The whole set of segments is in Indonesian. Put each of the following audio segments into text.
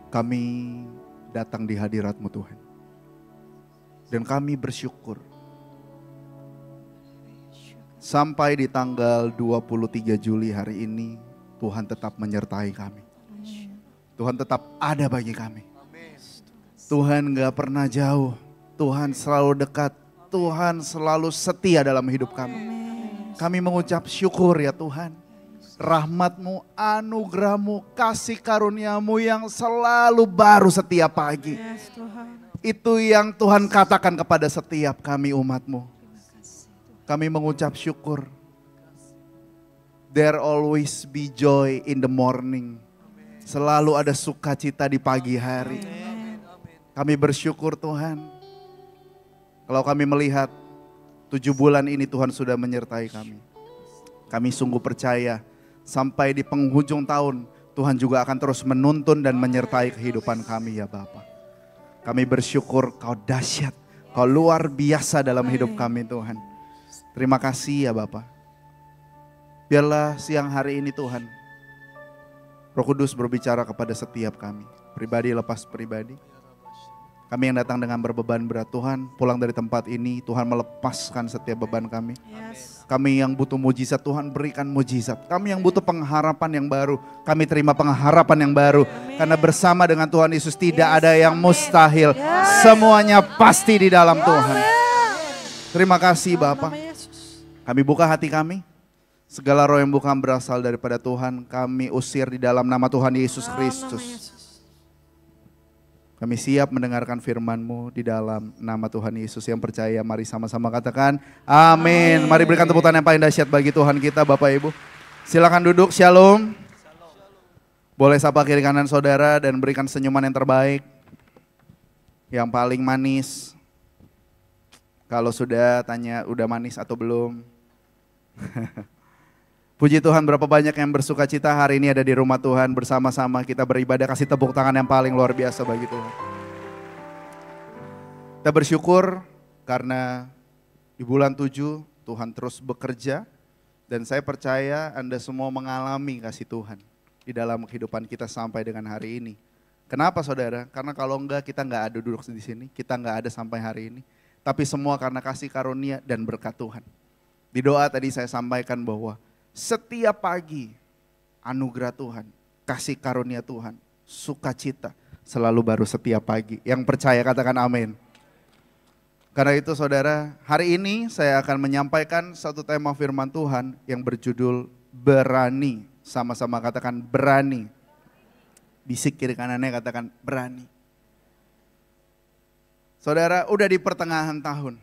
Kami datang di hadirat-Mu Tuhan. Dan kami bersyukur. Sampai di tanggal 23 Juli hari ini, Tuhan tetap menyertai kami. Tuhan tetap ada bagi kami. Tuhan gak pernah jauh. Tuhan selalu dekat. Tuhan selalu setia dalam hidup kami. Kami mengucap syukur ya Tuhan. Rahmat-Mu, anugerah-Mu, kasih karunia-Mu yang selalu baru setiap pagi. Itu yang Tuhan katakan kepada setiap kami umat-Mu. Kami mengucap syukur. There always be joy in the morning. Selalu ada sukacita di pagi hari. Kami bersyukur Tuhan. Kalau kami melihat 7 bulan ini Tuhan sudah menyertai kami. Kami sungguh percaya sampai di penghujung tahun Tuhan juga akan terus menuntun dan menyertai kehidupan kami ya Bapa. Kami bersyukur Kau dahsyat, Kau luar biasa dalam hidup kami Tuhan. Terima kasih ya Bapa. Biarlah siang hari ini Tuhan, Roh Kudus berbicara kepada setiap kami. Pribadi lepas pribadi. Kami yang datang dengan berbeban berat Tuhan, pulang dari tempat ini Tuhan melepaskan setiap beban kami. Kami yang butuh mujizat Tuhan berikan mujizat. Kami yang butuh pengharapan yang baru, kami terima pengharapan yang baru. Karena bersama dengan Tuhan Yesus tidak ada yang mustahil. Semuanya pasti di dalam Tuhan. Terima kasih Bapa. Kami buka hati kami. Segala roh yang bukan berasal daripada Tuhan kami usir di dalam nama Tuhan Yesus Kristus. Kami siap mendengarkan firman-Mu di dalam nama Tuhan Yesus. Yang percaya mari sama-sama katakan amin. Mari berikan tepuk tangan yang paling dahsyat bagi Tuhan kita Bapak Ibu. Silakan duduk, shalom. Boleh sapa kiri kanan saudara dan berikan senyuman yang terbaik. Yang paling manis. Kalau sudah tanya udah manis atau belum. Puji Tuhan, berapa banyak yang bersuka cita hari ini ada di rumah Tuhan bersama-sama kita beribadah. Kasih tepuk tangan yang paling luar biasa bagi Tuhan. Kita bersyukur karena di bulan 7 Tuhan terus bekerja. Dan saya percaya Anda semua mengalami kasih Tuhan di dalam kehidupan kita sampai dengan hari ini. Kenapa saudara? Karena kalau enggak kita enggak ada duduk di sini, kita enggak ada sampai hari ini. Tapi semua karena kasih karunia dan berkat Tuhan. Di doa tadi saya sampaikan bahwa setiap pagi anugerah Tuhan, kasih karunia Tuhan, sukacita selalu baru setiap pagi. Yang percaya katakan amin. Karena itu saudara, hari ini saya akan menyampaikan satu tema firman Tuhan yang berjudul berani. Sama-sama katakan berani. Bisik kiri kanannya katakan berani. Saudara, udah di pertengahan tahun.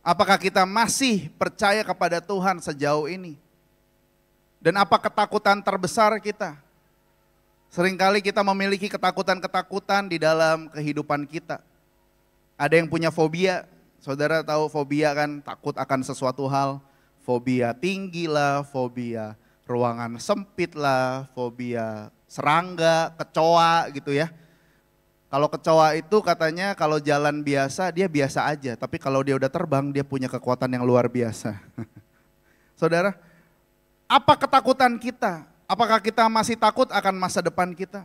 Apakah kita masih percaya kepada Tuhan sejauh ini? Dan apa ketakutan terbesar kita? Seringkali kita memiliki ketakutan-ketakutan di dalam kehidupan kita. Ada yang punya fobia, saudara tahu fobia kan takut akan sesuatu hal. Fobia tinggi lah, fobia ruangan sempit lah, fobia serangga, kecoa gitu ya. Kalau kecoa itu katanya kalau jalan biasa dia biasa aja, tapi kalau dia udah terbang dia punya kekuatan yang luar biasa. Saudara, apa ketakutan kita? Apakah kita masih takut akan masa depan kita?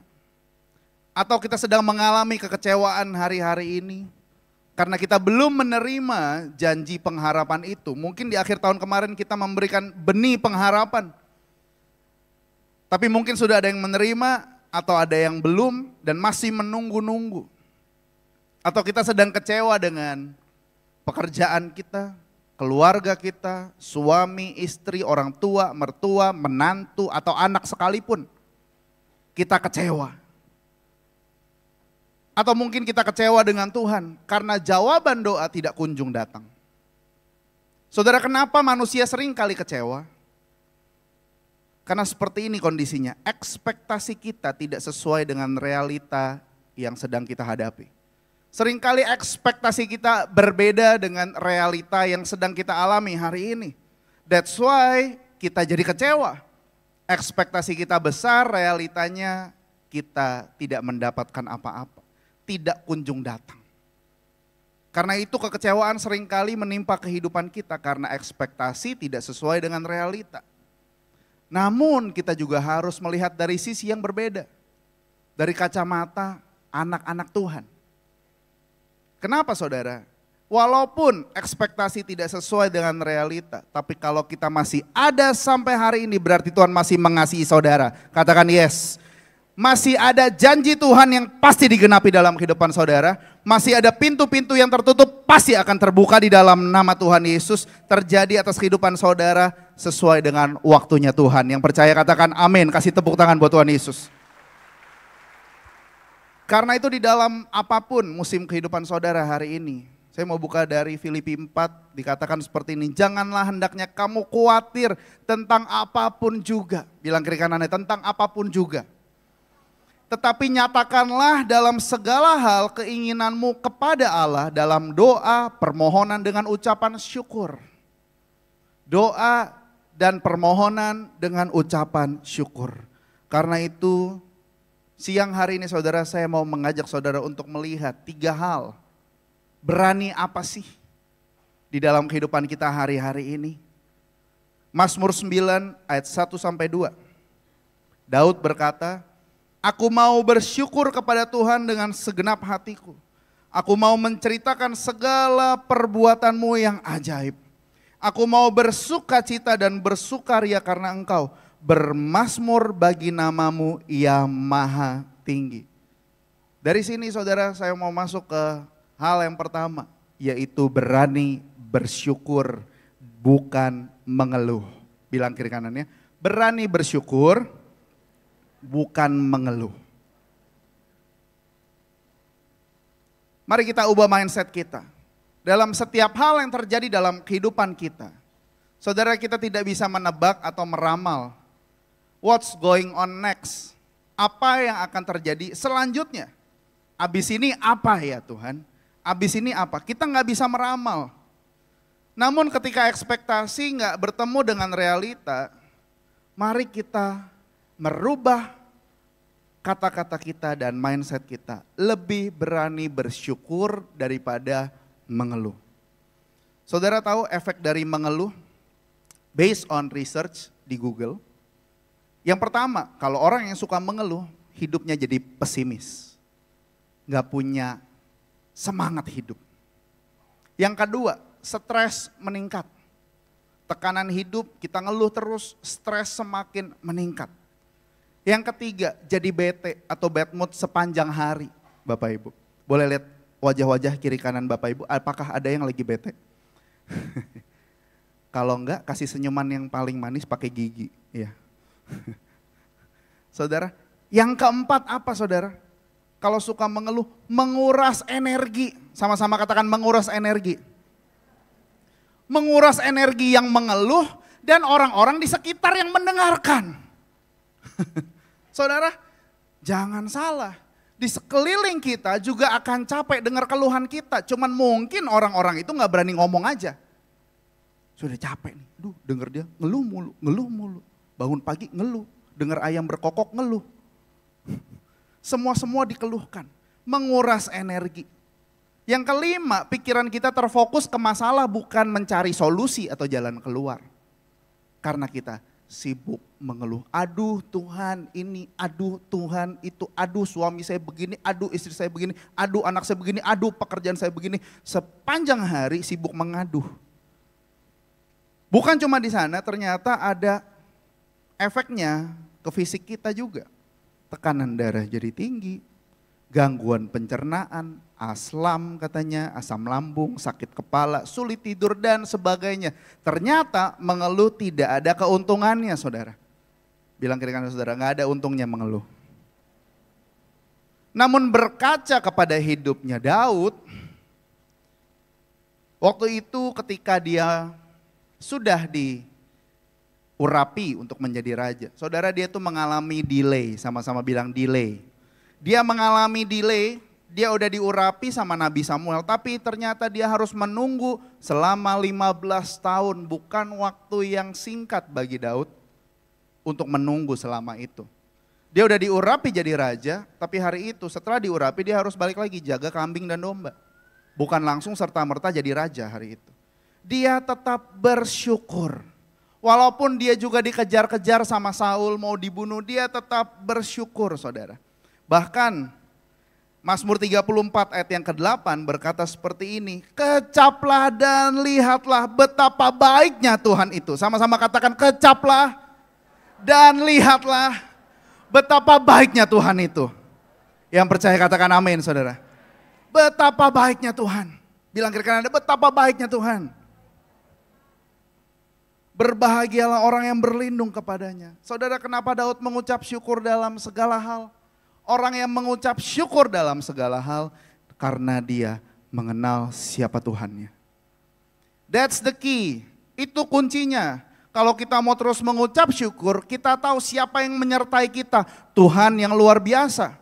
Atau kita sedang mengalami kekecewaan hari-hari ini? Karena kita belum menerima janji pengharapan itu. Mungkin di akhir tahun kemarin kita memberikan benih pengharapan. Tapi mungkin sudah ada yang menerima atau ada yang belum dan masih menunggu-nunggu. Atau kita sedang kecewa dengan pekerjaan kita, keluarga kita, suami, istri, orang tua, mertua, menantu, atau anak sekalipun. Kita kecewa. Atau mungkin kita kecewa dengan Tuhan karena jawaban doa tidak kunjung datang. Saudara, kenapa manusia sering kali kecewa? Karena seperti ini kondisinya, ekspektasi kita tidak sesuai dengan realita yang sedang kita hadapi. Seringkali ekspektasi kita berbeda dengan realita yang sedang kita alami hari ini. That's why kita jadi kecewa. Ekspektasi kita besar, realitanya kita tidak mendapatkan apa-apa. Tidak kunjung datang. Karena itu kekecewaan seringkali menimpa kehidupan kita karena ekspektasi tidak sesuai dengan realita. Namun kita juga harus melihat dari sisi yang berbeda. dari kacamata anak-anak Tuhan. Kenapa saudara? Walaupun ekspektasi tidak sesuai dengan realita, tapi kalau kita masih ada sampai hari ini berarti Tuhan masih mengasihi saudara. Katakan yes. Masih ada janji Tuhan yang pasti digenapi dalam kehidupan saudara. Masih ada pintu-pintu yang tertutup pasti akan terbuka di dalam nama Tuhan Yesus. Terjadi atas kehidupan saudara sesuai dengan waktunya Tuhan. Yang percaya katakan amin, kasih tepuk tangan buat Tuhan Yesus. Karena itu di dalam apapun musim kehidupan saudara hari ini, saya mau buka dari Filipi 4, dikatakan seperti ini, janganlah hendaknya kamu khawatir tentang apapun juga. Bilang kiri kanannya, tentang apapun juga. Tetapi nyatakanlah dalam segala hal keinginanmu kepada Allah dalam doa, permohonan dengan ucapan syukur. Doa dan permohonan dengan ucapan syukur. Karena itu siang hari ini saudara, saya mau mengajak saudara untuk melihat 3 hal. Berani apa sih di dalam kehidupan kita hari-hari ini? Mazmur 9 ayat 1-2. Daud berkata, aku mau bersyukur kepada Tuhan dengan segenap hatiku. Aku mau menceritakan segala perbuatanmu yang ajaib. Aku mau bersukacita dan bersukaria karena Engkau bermazmur bagi namamu yang maha tinggi. Dari sini saudara, saya mau masuk ke hal yang pertama, yaitu berani bersyukur bukan mengeluh. Bilang kiri kanannya, berani bersyukur bukan mengeluh. Mari kita ubah mindset kita. Dalam setiap hal yang terjadi dalam kehidupan kita, saudara, kita tidak bisa menebak atau meramal what's going on next. Apa yang akan terjadi selanjutnya? Abis ini apa ya Tuhan? Abis ini apa? Kita nggak bisa meramal. Namun ketika ekspektasi nggak bertemu dengan realita, mari kita merubah kata-kata kita dan mindset kita. Lebih berani bersyukur daripada mengeluh. Saudara tahu efek dari mengeluh? Based on research di Google. Yang pertama, kalau orang yang suka mengeluh, hidupnya jadi pesimis. Nggak punya semangat hidup. Yang kedua, stres meningkat. Tekanan hidup, kita ngeluh terus, stres semakin meningkat. Yang ketiga, jadi bete atau bad mood sepanjang hari, Bapak Ibu. Boleh lihat wajah-wajah kiri kanan Bapak Ibu, apakah ada yang lagi bete? Kalau enggak, kasih senyuman yang paling manis pakai gigi. Ya. Saudara, yang keempat apa saudara? Kalau suka mengeluh, menguras energi. Sama-sama katakan menguras energi. Menguras energi yang mengeluh dan orang-orang di sekitar yang mendengarkan. Saudara, jangan salah. Di sekeliling kita juga akan capek dengar keluhan kita. Cuman mungkin orang-orang itu gak berani ngomong aja. Sudah capek nih, denger dia ngeluh mulu. Bangun pagi ngeluh, dengar ayam berkokok ngeluh. Semua dikeluhkan, menguras energi. Yang kelima, pikiran kita terfokus ke masalah bukan mencari solusi atau jalan keluar. Karena kita sibuk mengeluh, aduh Tuhan ini, aduh Tuhan itu, aduh suami saya begini, aduh istri saya begini, aduh anak saya begini, aduh pekerjaan saya begini. Sepanjang hari sibuk mengaduh. Bukan cuma di sana, ternyata ada efeknya ke fisik kita juga. Tekanan darah jadi tinggi, gangguan pencernaan, aslam katanya, asam lambung, sakit kepala, sulit tidur dan sebagainya. Ternyata mengeluh tidak ada keuntungannya saudara. Bilang kiri kanan saudara, gak ada untungnya mengeluh. Namun berkaca kepada hidupnya Daud, waktu itu ketika dia sudah diurapi untuk menjadi raja. Saudara, dia tuh mengalami delay, sama-sama bilang delay. Dia mengalami delay, dia udah diurapi sama Nabi Samuel, tapi ternyata dia harus menunggu selama 15 tahun, bukan waktu yang singkat bagi Daud untuk menunggu selama itu. Dia udah diurapi jadi raja, tapi hari itu setelah diurapi dia harus balik lagi jaga kambing dan domba. Bukan langsung serta-merta jadi raja hari itu. Dia tetap bersyukur. Walaupun dia juga dikejar-kejar sama Saul mau dibunuh, dia tetap bersyukur saudara. Bahkan Mazmur 34 ayat yang ke-8 berkata seperti ini. Kecaplah dan lihatlah betapa baiknya Tuhan itu. Sama-sama katakan kecaplah dan lihatlah betapa baiknya Tuhan itu. Yang percaya katakan amin saudara. Betapa baiknya Tuhan. Bilang kiri kanan, betapa baiknya Tuhan. Berbahagialah orang yang berlindung kepadanya. Saudara, kenapa Daud mengucap syukur dalam segala hal? Orang yang mengucap syukur dalam segala hal karena dia mengenal siapa Tuhannya. That's the key. Itu kuncinya. Kalau kita mau terus mengucap syukur, kita tahu siapa yang menyertai kita. Tuhan yang luar biasa.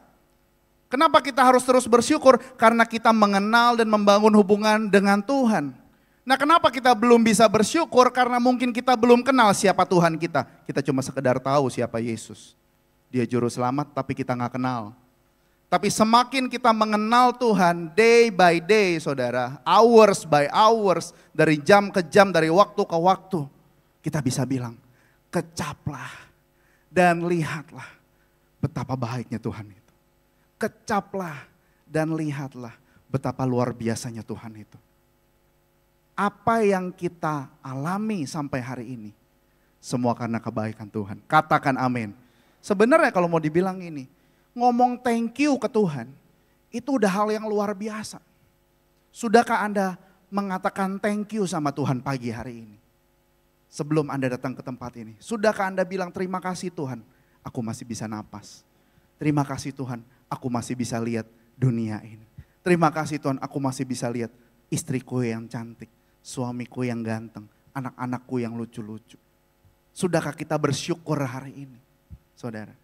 Kenapa kita harus terus bersyukur? Karena kita mengenal dan membangun hubungan dengan Tuhan. Nah, kenapa kita belum bisa bersyukur? Karena mungkin kita belum kenal siapa Tuhan kita. Kita cuma sekedar tahu siapa Yesus. Dia juru selamat tapi kita nggak kenal. Tapi semakin kita mengenal Tuhan day by day saudara, hours by hours, dari jam ke jam, dari waktu ke waktu, kita bisa bilang, kecaplah dan lihatlah betapa baiknya Tuhan itu. Kecaplah dan lihatlah betapa luar biasanya Tuhan itu. Apa yang kita alami sampai hari ini, semua karena kebaikan Tuhan. Katakan amin. Sebenarnya kalau mau dibilang ini, ngomong thank you ke Tuhan, itu udah hal yang luar biasa. Sudahkah Anda mengatakan thank you sama Tuhan pagi hari ini? Sebelum Anda datang ke tempat ini, sudahkah Anda bilang terima kasih Tuhan, aku masih bisa napas. Terima kasih Tuhan, aku masih bisa lihat dunia ini. Terima kasih Tuhan, aku masih bisa lihat istriku yang cantik, suamiku yang ganteng, anak-anakku yang lucu-lucu. Sudahkah kita bersyukur hari ini? Saudara,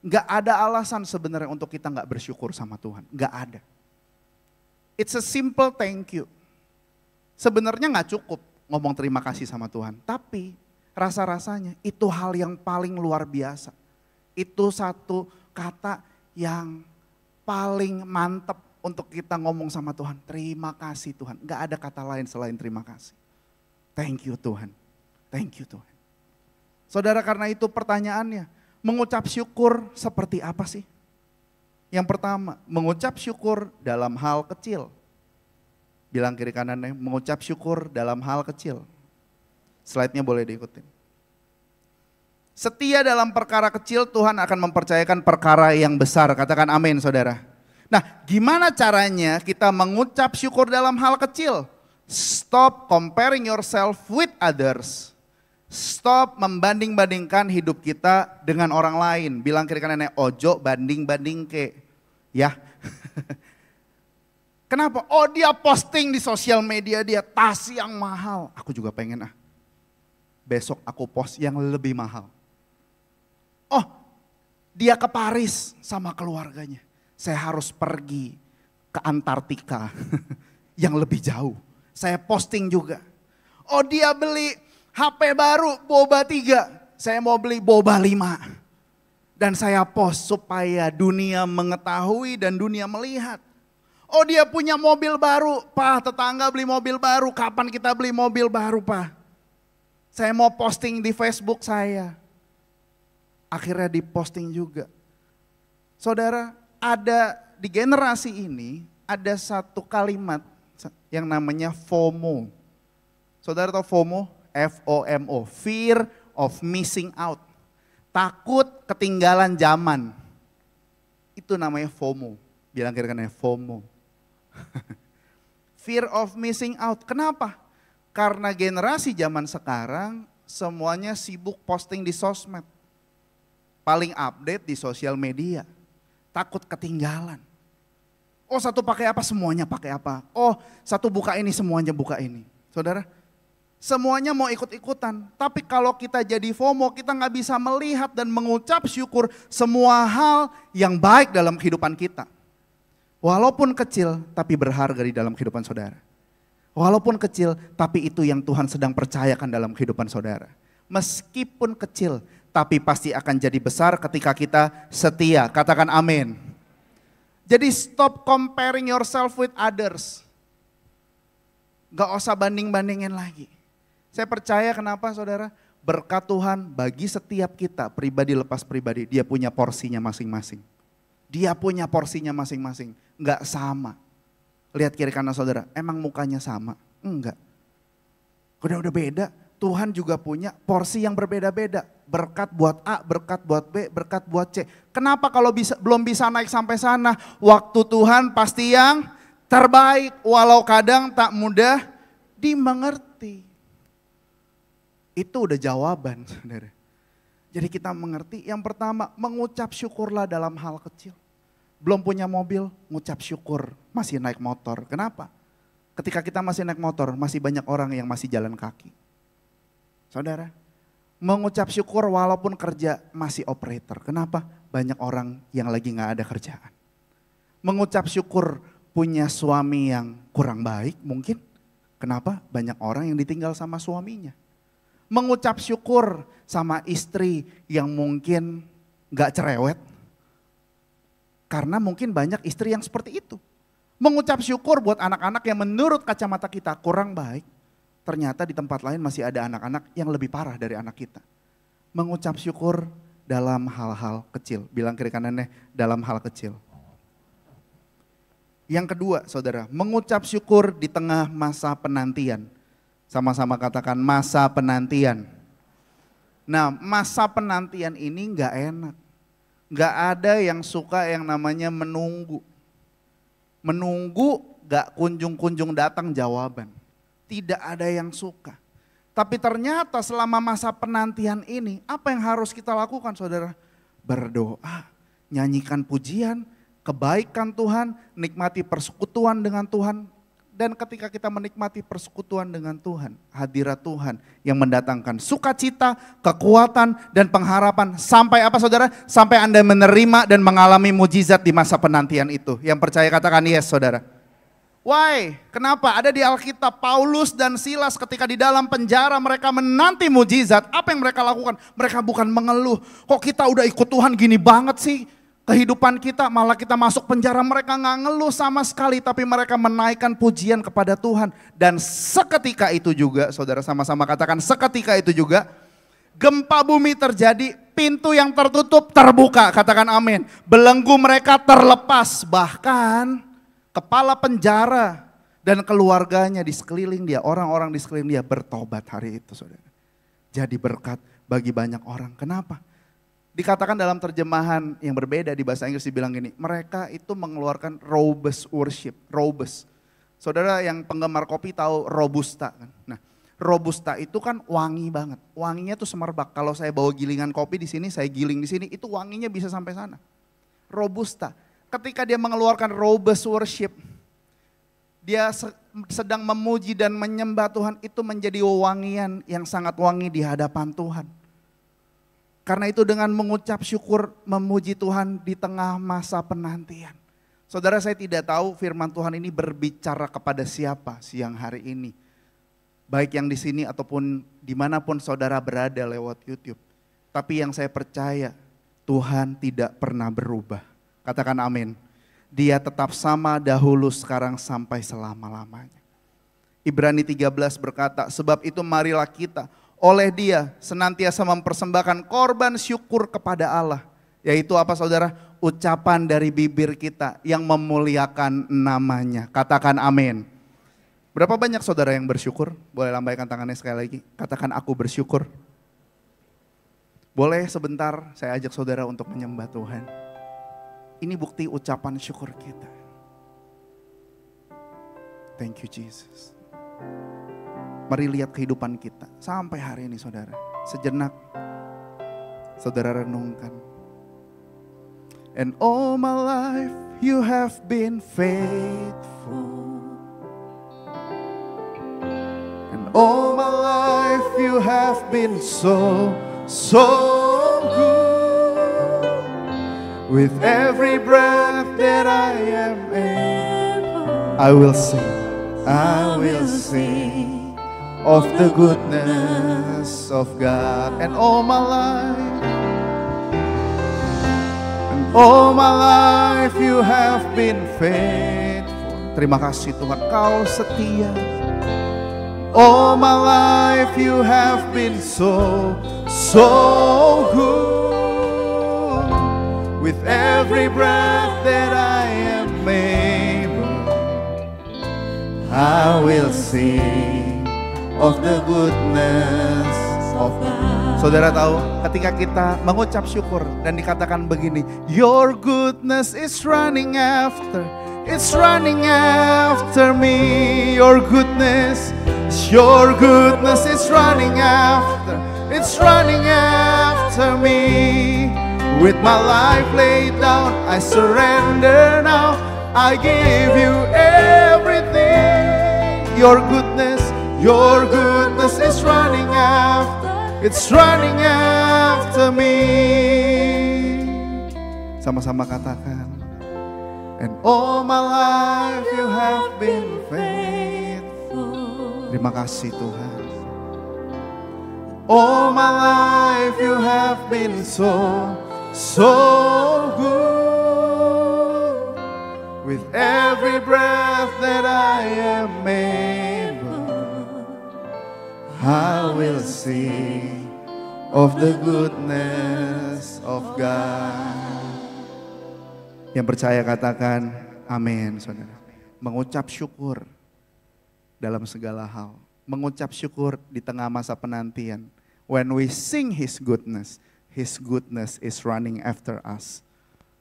gak ada alasan sebenarnya untuk kita gak bersyukur sama Tuhan. Gak ada. It's a simple thank you. Sebenarnya gak cukup ngomong terima kasih sama Tuhan. Tapi rasa-rasanya itu hal yang paling luar biasa. Itu satu kata yang paling mantep untuk kita ngomong sama Tuhan. Terima kasih Tuhan. Gak ada kata lain selain terima kasih. Thank you Tuhan. Thank you Tuhan. Saudara, karena itu pertanyaannya, mengucap syukur seperti apa sih? Yang pertama, mengucap syukur dalam hal kecil. Bilang kiri kanannya, mengucap syukur dalam hal kecil. Slide-nya boleh diikutin. Setia dalam perkara kecil, Tuhan akan mempercayakan perkara yang besar. Katakan amin saudara. Nah, gimana caranya kita mengucap syukur dalam hal kecil? Stop comparing yourself with others. Stop membanding-bandingkan hidup kita dengan orang lain. Bilang kiri kanannya, ojo banding-banding ke. Ya. Kenapa? Oh, dia posting di sosial media dia tas yang mahal. Aku juga pengen besok aku post yang lebih mahal. Oh, dia ke Paris sama keluarganya. Saya harus pergi ke Antartika yang lebih jauh. Saya posting juga. Oh, dia beli HP baru, boba 3, saya mau beli boba 5. Dan saya post supaya dunia mengetahui dan dunia melihat. Oh, dia punya mobil baru, Pak, tetangga beli mobil baru, kapan kita beli mobil baru Pak? Saya mau posting di Facebook saya. Akhirnya diposting juga. Saudara, ada di generasi ini, ada satu kalimat yang namanya FOMO. Saudara tahu FOMO? FOMO, fear of missing out. Takut ketinggalan zaman. Itu namanya FOMO. Bilang kira-kira FOMO. Fear of missing out. Kenapa? Karena generasi zaman sekarang semuanya sibuk posting di sosmed. Paling update di sosial media. Takut ketinggalan. Oh, satu pakai apa, semuanya pakai apa. Oh, satu buka ini, semuanya buka ini. Saudara, semuanya mau ikut-ikutan. Tapi kalau kita jadi FOMO, kita gak bisa melihat dan mengucap syukur semua hal yang baik dalam kehidupan kita. Walaupun kecil, tapi berharga di dalam kehidupan saudara. Walaupun kecil, tapi itu yang Tuhan sedang percayakan dalam kehidupan saudara. Meskipun kecil, tapi pasti akan jadi besar ketika kita setia. Katakan amin. Jadi stop comparing yourself with others. Gak usah banding-bandingin lagi. Saya percaya kenapa saudara? Berkat Tuhan bagi setiap kita, pribadi lepas pribadi, dia punya porsinya masing-masing. Dia punya porsinya masing-masing, enggak sama. Lihat kiri kanan saudara, emang mukanya sama? Enggak. Udah beda, Tuhan juga punya porsi yang berbeda-beda. Berkat buat A, berkat buat B, berkat buat C. Kenapa kalau belum bisa naik sampai sana? Waktu Tuhan pasti yang terbaik, walau kadang tak mudah dimengerti. Itu udah jawaban, saudara. Jadi kita mengerti, yang pertama mengucap syukurlah dalam hal kecil. Belum punya mobil, ngucap syukur, masih naik motor. Kenapa? Ketika kita masih naik motor, masih banyak orang yang masih jalan kaki. Saudara, mengucap syukur walaupun kerja masih operator. Kenapa? Banyak orang yang lagi gak ada kerjaan. Mengucap syukur punya suami yang kurang baik mungkin. Kenapa? Banyak orang yang ditinggal sama suaminya. Mengucap syukur sama istri yang mungkin gak cerewet. Karena mungkin banyak istri yang seperti itu. Mengucap syukur buat anak-anak yang menurut kacamata kita kurang baik. Ternyata di tempat lain masih ada anak-anak yang lebih parah dari anak kita. Mengucap syukur dalam hal-hal kecil. Bilang kiri kanannya, dalam hal kecil. Yang kedua saudara, mengucap syukur di tengah masa penantian. Sama-sama katakan masa penantian. Nah, masa penantian ini gak enak. Gak ada yang suka yang namanya menunggu. Menunggu gak kunjung-kunjung datang jawaban. Tidak ada yang suka. Tapi ternyata selama masa penantian ini, apa yang harus kita lakukan saudara? Berdoa, nyanyikan pujian, kebaikan Tuhan, nikmati persekutuan dengan Tuhan. Dan ketika kita menikmati persekutuan dengan Tuhan, hadirat Tuhan yang mendatangkan sukacita, kekuatan, dan pengharapan. Sampai apa saudara? Sampai Anda menerima dan mengalami mujizat di masa penantian itu. Yang percaya katakan yes saudara. Why? Kenapa? Ada di Alkitab Paulus dan Silas ketika di dalam penjara mereka menanti mujizat. Apa yang mereka lakukan? Mereka bukan mengeluh. Kok kita udah ikut Tuhan gini banget sih? Kehidupan kita malah kita masuk penjara, mereka gak ngeluh sama sekali, tapi mereka menaikkan pujian kepada Tuhan. Dan seketika itu juga, saudara sama-sama katakan seketika itu juga, gempa bumi terjadi, pintu yang tertutup terbuka, katakan amin. Belenggu mereka terlepas, bahkan kepala penjara dan keluarganya di sekeliling dia, orang-orang di sekeliling dia bertobat hari itu saudara. Jadi berkat bagi banyak orang, kenapa? Dikatakan dalam terjemahan yang berbeda di bahasa Inggris dibilang gini, mereka itu mengeluarkan robust worship, robust. Saudara yang penggemar kopi tahu robusta kan. Nah, robusta itu kan wangi banget. Wanginya tuh semerbak. Kalau saya bawa gilingan kopi di sini, saya giling di sini, itu wanginya bisa sampai sana. Robusta. Ketika dia mengeluarkan robust worship, dia sedang memuji dan menyembah Tuhan, itu menjadi wewangian yang sangat wangi di hadapan Tuhan. Karena itu dengan mengucap syukur memuji Tuhan di tengah masa penantian. Saudara, saya tidak tahu firman Tuhan ini berbicara kepada siapa siang hari ini. Baik yang di sini ataupun dimanapun saudara berada lewat YouTube. Tapi yang saya percaya Tuhan tidak pernah berubah. Katakan amin. Dia tetap sama dahulu, sekarang, sampai selama-lamanya. Ibrani 13 berkata, sebab itu marilah kita oleh Dia senantiasa mempersembahkan korban syukur kepada Allah. Yaitu apa saudara? Ucapan dari bibir kita yang memuliakan namanya. Katakan amin. Berapa banyak saudara yang bersyukur? Boleh lambaikan tangannya sekali lagi. Katakan aku bersyukur. Boleh sebentar saya ajak saudara untuk menyembah Tuhan. Ini bukti ucapan syukur kita. Thank you Jesus. Mari lihat kehidupan kita sampai hari ini saudara. Sejenak saudara renungkan. And all my life you have been faithful. And all my life you have been so good. With every breath that I am able, I will sing of the goodness of God. And all my life you have been faithful. Terima kasih Tuhan, Kau setia. All my life you have been so good. With every breath I will sing of the goodness of God. Saudara tahu, ketika kita mengucap syukur dan dikatakan begini, your goodness is running after, it's running after me. Your goodness is running after, it's running after me. With my life laid down, I surrender now. I give you everything. Your goodness is running after, it's running after me. Sama-sama katakan. And all my life you have been faithful. Terima kasih Tuhan. All my life you have been so good. With every breath that I am able, I will sing of the goodness of God. Yang percaya katakan amin, saudara. Mengucap syukur dalam segala hal. Mengucap syukur di tengah masa penantian. When we sing His goodness is running after us.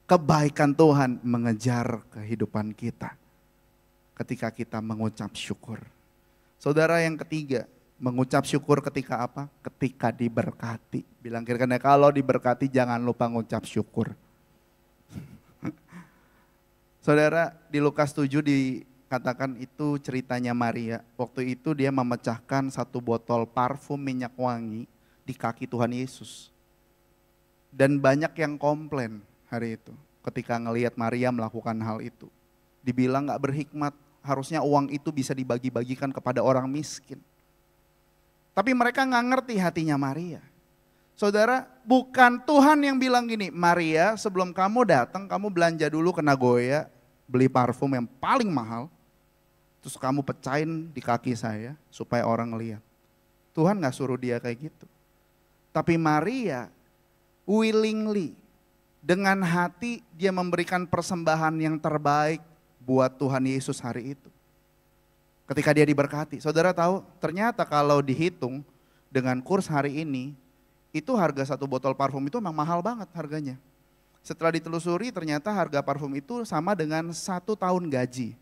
Kebaikan Tuhan mengejar kehidupan kita ketika kita mengucap syukur. Saudara, yang ketiga, mengucap syukur ketika apa? Ketika diberkati. Bilang kira-kira, kalau diberkati jangan lupa mengucap syukur. Saudara, di Lukas 7 dikatakan itu ceritanya Maria. Waktu itu dia memecahkan satu botol parfum minyak wangi di kaki Tuhan Yesus. Dan banyak yang komplain hari itu ketika ngelihat Maria melakukan hal itu. Dibilang gak berhikmat, harusnya uang itu bisa dibagi-bagikan kepada orang miskin. Tapi mereka gak ngerti hatinya Maria. Saudara, bukan Tuhan yang bilang gini, Maria sebelum kamu datang kamu belanja dulu ke Nagoya, beli parfum yang paling mahal, terus kamu pecahin di kaki saya supaya orang lihat. Tuhan gak suruh dia kayak gitu. Tapi Maria willingly, dengan hati dia memberikan persembahan yang terbaik buat Tuhan Yesus hari itu. Ketika dia diberkati, saudara tahu ternyata kalau dihitung dengan kurs hari ini, itu harga satu botol parfum itu memang mahal banget harganya. Setelah ditelusuri ternyata harga parfum itu sama dengan 1 tahun gaji.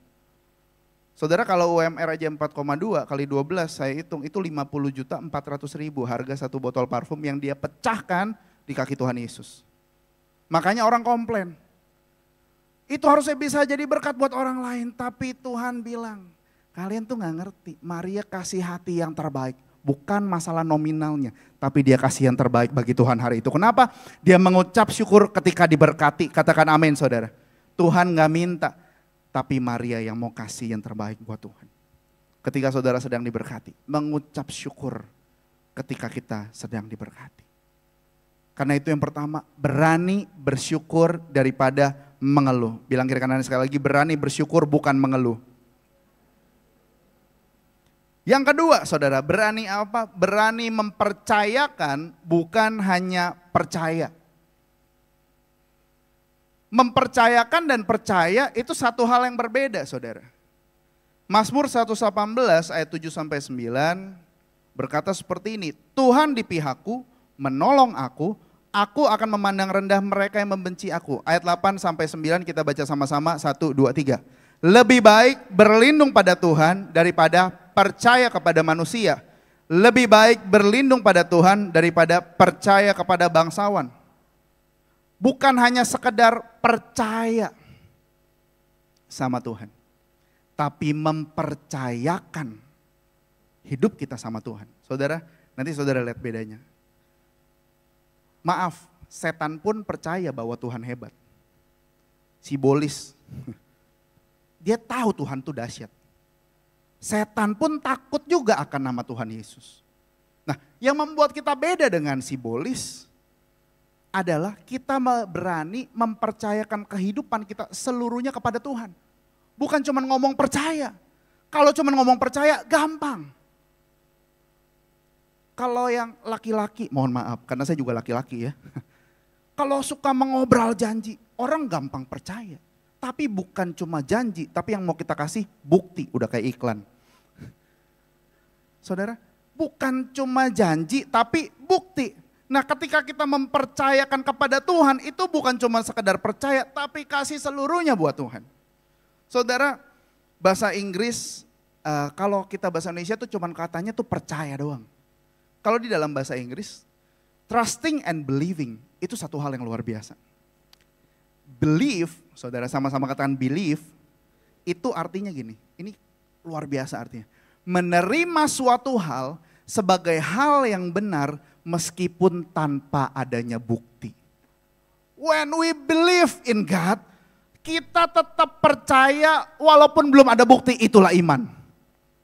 Saudara, kalau UMR aja 4,2 kali 12 saya hitung itu 50.400.000 harga satu botol parfum yang dia pecahkan di kaki Tuhan Yesus. Makanya orang komplain. Itu harusnya bisa jadi berkat buat orang lain, tapi Tuhan bilang, kalian tuh gak ngerti, Maria kasih hati yang terbaik. Bukan masalah nominalnya, tapi dia kasih yang terbaik bagi Tuhan hari itu. Kenapa? Dia mengucap syukur ketika diberkati. Katakan amin saudara. Tuhan gak minta, tapi Maria yang mau kasih yang terbaik buat Tuhan. Ketika saudara sedang diberkati, mengucap syukur ketika kita sedang diberkati. Karena itu yang pertama, berani bersyukur daripada mengeluh. Bilang kiri kanan sekali lagi, berani bersyukur bukan mengeluh. Yang kedua saudara, berani apa? Berani mempercayakan bukan hanya percaya. Mempercayakan dan percaya itu satu hal yang berbeda saudara. Mazmur 118 ayat 7-9 berkata seperti ini. Tuhan di pihakku, menolong aku akan memandang rendah mereka yang membenci aku. Ayat 8-9 kita baca sama-sama, 1, 2, 3. Lebih baik berlindung pada Tuhan daripada percaya kepada manusia. Lebih baik berlindung pada Tuhan daripada percaya kepada bangsawan. Bukan hanya sekedar percaya sama Tuhan, tapi mempercayakan hidup kita sama Tuhan. Saudara, nanti saudara lihat bedanya. Maaf, setan pun percaya bahwa Tuhan hebat. Sibolis, dia tahu Tuhan itu dahsyat. Setan pun takut juga akan nama Tuhan Yesus. Nah, yang membuat kita beda dengan sibolis adalah kita berani mempercayakan kehidupan kita seluruhnya kepada Tuhan. Bukan cuma ngomong percaya. Kalau cuma ngomong percaya gampang. Kalau yang laki-laki, mohon maaf karena saya juga laki-laki ya. Kalau suka mengobrol janji, orang gampang percaya. Tapi bukan cuma janji, tapi yang mau kita kasih bukti, udah kayak iklan. Saudara, bukan cuma janji tapi bukti. Nah, ketika kita mempercayakan kepada Tuhan, itu bukan cuma sekedar percaya, tapi kasih seluruhnya buat Tuhan. Saudara, bahasa Inggris, kalau kita bahasa Indonesia tuh cuma katanya tuh percaya doang. Kalau di dalam bahasa Inggris, trusting and believing itu satu hal yang luar biasa. Believe, saudara sama-sama katakan believe, itu artinya gini, ini luar biasa artinya. Menerima suatu hal sebagai hal yang benar meskipun tanpa adanya bukti. When we believe in God, kita tetap percaya walaupun belum ada bukti, itulah iman.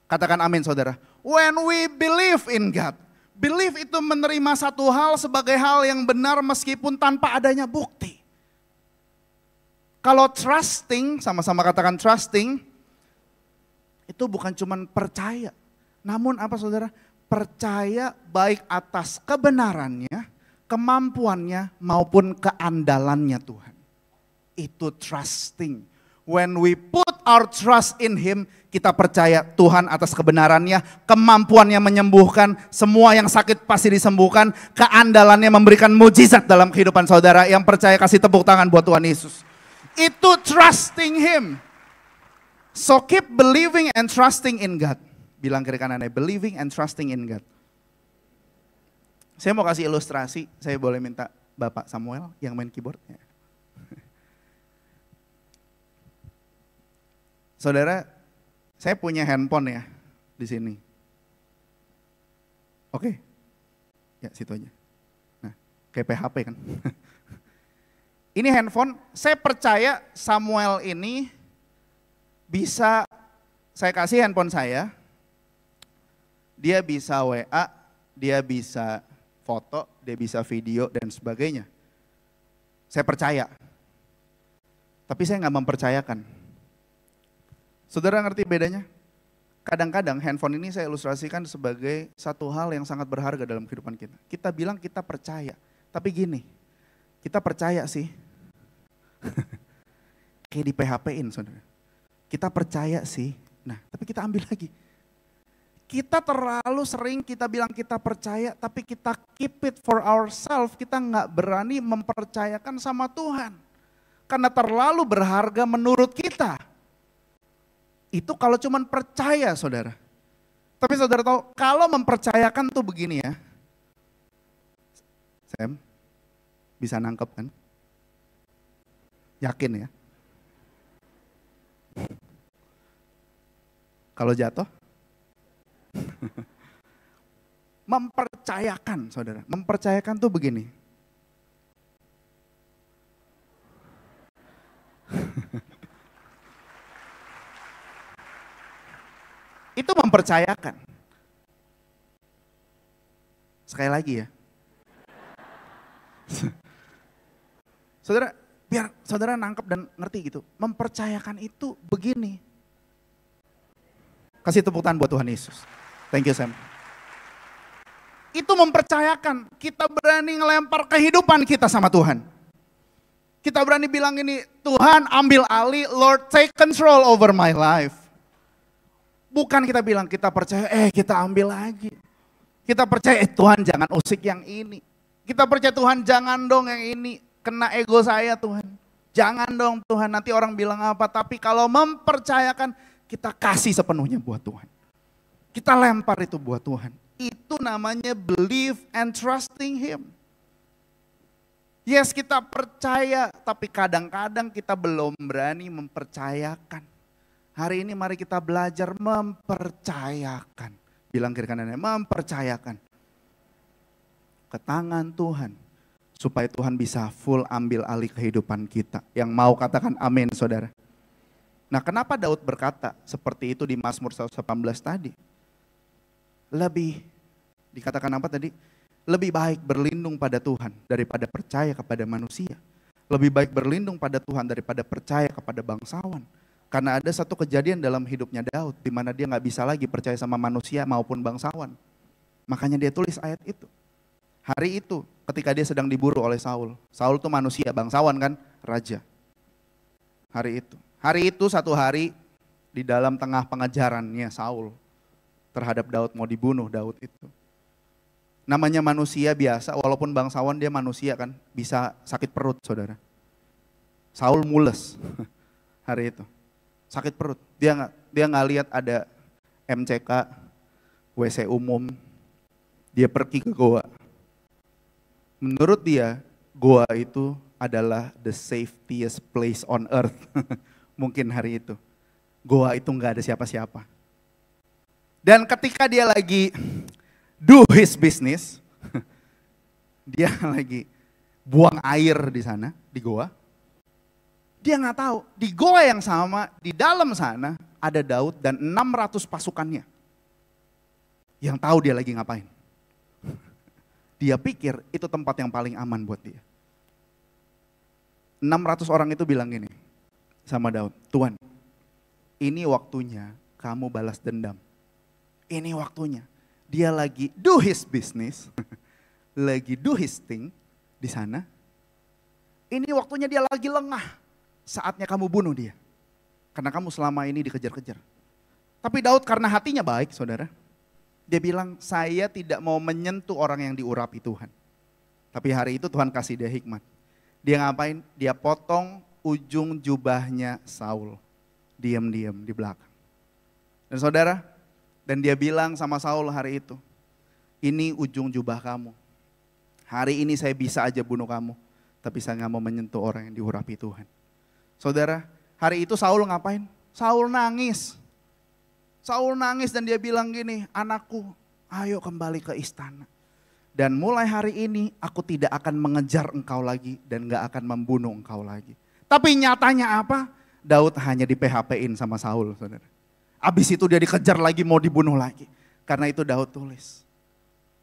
Katakan amin saudara. When we believe in God, believe itu menerima satu hal sebagai hal yang benar meskipun tanpa adanya bukti. Kalau trusting, sama-sama katakan trusting, itu bukan cuma percaya. Namun apa saudara? Percaya baik atas kebenarannya, kemampuannya maupun keandalannya Tuhan. Itu trusting. When we put our trust in Him, kita percaya Tuhan atas kebenarannya, kemampuannya menyembuhkan, semua yang sakit pasti disembuhkan, keandalannya memberikan mujizat dalam kehidupan saudara. Yang percaya kasih tepuk tangan buat Tuhan Yesus. Itu trusting Him. So keep believing and trusting in God. Bilang kiri kanannya, believing and trusting in God. Saya mau kasih ilustrasi, saya boleh minta Bapak Samuel yang main keyboard. Saudara, saya punya handphone ya di sini. Oke, ya situ aja. Nah, kayak PHP kan. Ini handphone, saya percaya Samuel ini bisa, saya kasih handphone saya, dia bisa WA, dia bisa foto, dia bisa video dan sebagainya. Saya percaya, tapi saya nggak mempercayakan. Saudara ngerti bedanya? Kadang-kadang handphone ini saya ilustrasikan sebagai satu hal yang sangat berharga dalam kehidupan kita. Kita bilang kita percaya, tapi gini, kita percaya sih, kayak di PHP-in saudara. Kita percaya sih, nah tapi kita ambil lagi. Kita terlalu sering kita bilang kita percaya, tapi kita keep it for ourselves. Kita nggak berani mempercayakan sama Tuhan. Karena terlalu berharga menurut kita. Itu kalau cuman percaya saudara. Tapi saudara tahu, kalau mempercayakan tuh begini ya. Sam, bisa nangkep kan? Yakin ya? Kalau jatuh? Mempercayakan saudara, mempercayakan tuh begini. Itu mempercayakan. Sekali lagi ya. Saudara, biar saudara nangkep dan ngerti gitu. Mempercayakan itu begini. Kasih tepuk tangan buat Tuhan Yesus. Thank you Sam. Itu mempercayakan. Kita berani ngelempar kehidupan kita sama Tuhan. Kita berani bilang ini, Tuhan ambil alih, Lord take control over my life. Bukan kita bilang kita percaya, kita ambil lagi. Kita percaya Tuhan jangan usik yang ini. Kita percaya Tuhan jangan dong yang ini. Kena ego saya Tuhan. Jangan dong Tuhan, nanti orang bilang apa. Tapi kalau mempercayakan, kita kasih sepenuhnya buat Tuhan. Kita lempar itu buat Tuhan. Itu namanya believe and trusting Him. Yes, kita percaya, tapi kadang-kadang kita belum berani mempercayakan. Hari ini mari kita belajar mempercayakan. Bilang kiri kanannya, mempercayakan. Ke tangan Tuhan. Supaya Tuhan bisa full ambil alih kehidupan kita. Yang mau katakan amin saudara. Nah kenapa Daud berkata seperti itu di Mazmur 118 tadi? Lebih, dikatakan apa tadi? Lebih baik berlindung pada Tuhan daripada percaya kepada manusia. Lebih baik berlindung pada Tuhan daripada percaya kepada bangsawan. Karena ada satu kejadian dalam hidupnya Daud di mana dia nggak bisa lagi percaya sama manusia maupun bangsawan. Makanya dia tulis ayat itu. Hari itu ketika dia sedang diburu oleh Saul. Saul itu manusia, bangsawan kan, raja. Hari itu satu hari di dalam tengah pengejarannya Saul terhadap Daud, mau dibunuh Daud itu. Namanya manusia biasa, walaupun bangsawan dia manusia kan, bisa sakit perut saudara. Saul mules hari itu, sakit perut. Dia nggak lihat ada MCK, WC umum, dia pergi ke goa. Menurut dia, goa itu adalah the safetiest place on earth. Mungkin hari itu. Goa itu nggak ada siapa-siapa. Dan ketika dia lagi do his business, dia lagi buang air di sana, di goa. Dia nggak tahu, di goa yang sama, di dalam sana ada Daud dan 600 pasukannya. Yang tahu dia lagi ngapain. Dia pikir itu tempat yang paling aman buat dia. 600 orang itu bilang gini sama Daud, Tuan, ini waktunya kamu balas dendam. Ini waktunya. Dia lagi do his business, lagi do his thing di sana. Ini waktunya dia lagi lengah. Saatnya kamu bunuh dia. Karena kamu selama ini dikejar-kejar. Tapi Daud karena hatinya baik saudara. Dia bilang, saya tidak mau menyentuh orang yang diurapi Tuhan. Tapi hari itu Tuhan kasih dia hikmat. Dia ngapain? Dia potong ujung jubahnya Saul. Diam-diam di belakang. Dan saudara, dan dia bilang sama Saul hari itu, ini ujung jubah kamu. Hari ini saya bisa aja bunuh kamu. Tapi saya gak mau menyentuh orang yang diurapi Tuhan. Saudara, hari itu Saul ngapain? Saul nangis. Saul nangis dan dia bilang gini, anakku ayo kembali ke istana. Dan mulai hari ini aku tidak akan mengejar engkau lagi dan gak akan membunuh engkau lagi. Tapi nyatanya apa? Daud hanya di PHP-in sama Saul saudara. Abis itu dia dikejar lagi mau dibunuh lagi. Karena itu Daud tulis,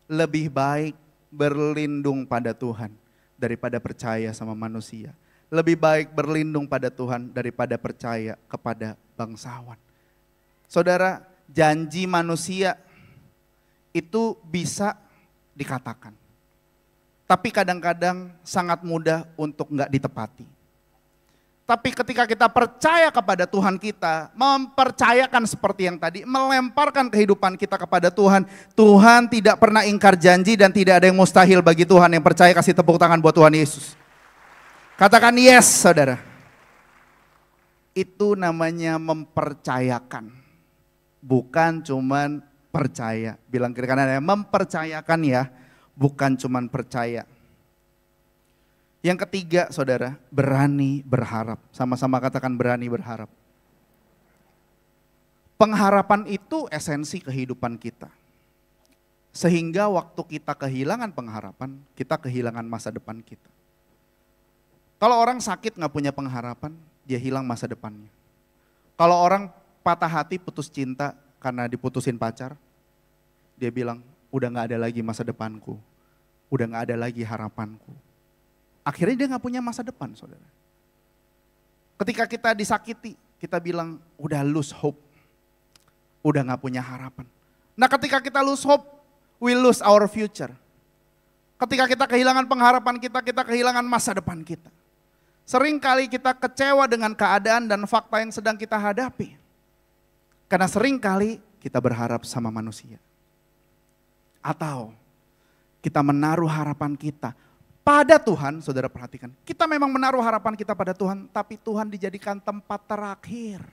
lebih baik berlindung pada Tuhan daripada percaya sama manusia. Lebih baik berlindung pada Tuhan daripada percaya kepada bangsawan. Saudara, janji manusia itu bisa dikatakan. Tapi kadang-kadang sangat mudah untuk enggak ditepati. Tapi ketika kita percaya kepada Tuhan kita, mempercayakan seperti yang tadi, melemparkan kehidupan kita kepada Tuhan. Tuhan tidak pernah ingkar janji dan tidak ada yang mustahil bagi Tuhan. Yang percaya kasih tepuk tangan buat Tuhan Yesus. Katakan yes saudara. Itu namanya mempercayakan. Bukan cuman percaya. Bilang kiri kanan ya, mempercayakan ya, bukan cuman percaya. Yang ketiga saudara, berani berharap. Sama-sama katakan berani berharap. Pengharapan itu esensi kehidupan kita. Sehingga waktu kita kehilangan pengharapan, kita kehilangan masa depan kita. Kalau orang sakit gak punya pengharapan, dia hilang masa depannya. Kalau orang patah hati, putus cinta karena diputusin pacar, dia bilang, udah gak ada lagi masa depanku, udah gak ada lagi harapanku. Akhirnya dia gak punya masa depan saudara. Ketika kita disakiti, kita bilang udah lose hope, udah gak punya harapan. Nah ketika kita lose hope, we lose our future. Ketika kita kehilangan pengharapan kita kehilangan masa depan kita. Seringkali kita kecewa dengan keadaan dan fakta yang sedang kita hadapi. Karena seringkali kita berharap sama manusia. Atau kita menaruh harapan kita pada Tuhan, saudara perhatikan. Kita memang menaruh harapan kita pada Tuhan, tapi Tuhan dijadikan tempat terakhir.